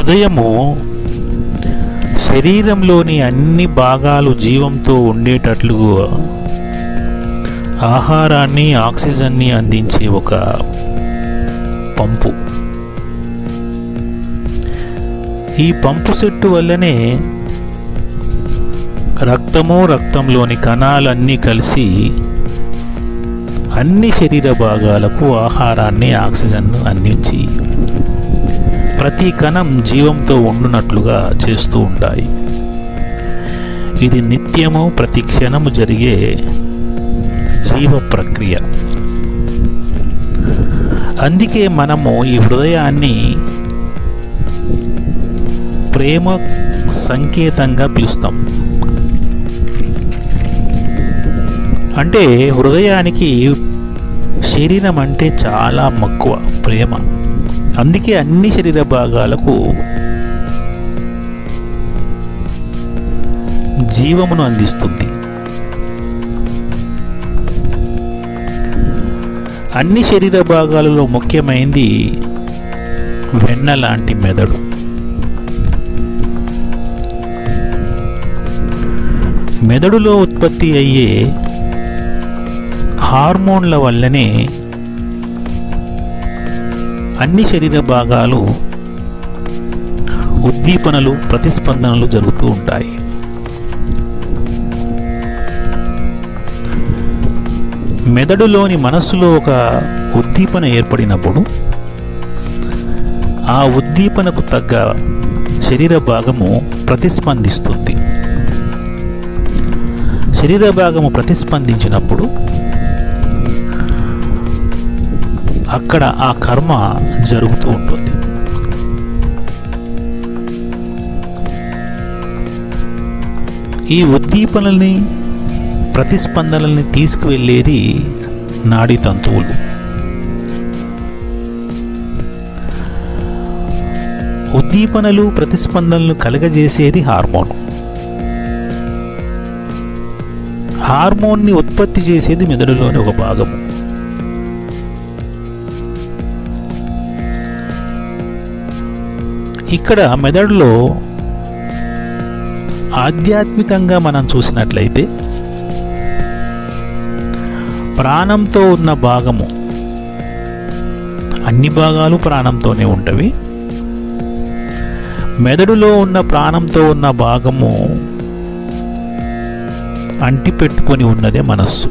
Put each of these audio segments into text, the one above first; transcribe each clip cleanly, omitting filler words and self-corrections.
హృదయము శరీరంలోని అన్ని భాగాలు జీవంతో ఉండేటట్లుగా ఆహారాన్ని, ఆక్సిజన్ని అందించే ఒక పంపు. ఈ పంపు సెట్టు వల్లనే రక్తంలోని కణాలన్నీ కలిసి అన్ని శరీర భాగాలకు ఆహారాన్ని, ఆక్సిజన్ను అందించి ప్రతి కణం జీవంతో ఉండునట్లుగా చేస్తూ ఉంటాయి. ఇది నిత్యము ప్రతి క్షణము జరిగే జీవ ప్రక్రియ. అందుకే మనము ఈ హృదయాన్ని ప్రేమ సంకేతంగా పిలుస్తాం. అంటే హృదయానికి శరీరం అంటే చాలా మక్కువ, ప్రేమ. అందుకే అన్ని శరీర భాగాలకు జీవమును అందిస్తుంది. అన్ని శరీర భాగాలలో ముఖ్యమైనది వెన్న లాంటి మెదడు. మెదడులో ఉత్పత్తి అయ్యే హార్మోన్ల వల్లనే అన్ని శరీర భాగాలు ఉద్దీపనలు, ప్రతిస్పందనలు జరుగుతూ ఉంటాయి. మెదడులోని మనస్సులో ఒక ఉద్దీపన ఏర్పడినప్పుడు ఆ ఉద్దీపనకు తగ్గ శరీర భాగము ప్రతిస్పందిస్తుంది. శరీర భాగము ప్రతిస్పందించినప్పుడు అక్కడ ఆ కర్మ జరుగుతూ ఉంటుంది. ఈ ఉద్దీపనల్ని, ప్రతిస్పందనల్ని తీసుకువెళ్ళేది నాడీ తంతువులు. ఉద్దీపనలు, ప్రతిస్పందనలు కలగజేసేది హార్మోన్. హార్మోన్ని ఉత్పత్తి చేసేది మెదడులోని ఒక భాగము. ఇక్కడ మెదడులో ఆధ్యాత్మికంగా మనం చూసినట్లయితే ప్రాణంతో ఉన్న భాగము, అన్ని భాగాలు ప్రాణంతోనే ఉంటవి. మెదడులో ఉన్న ప్రాణంతో ఉన్న భాగము అంటిపెట్టుకొని ఉన్నదే మనస్సు.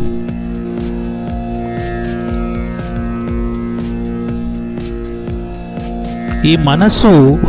ఈ మనస్సు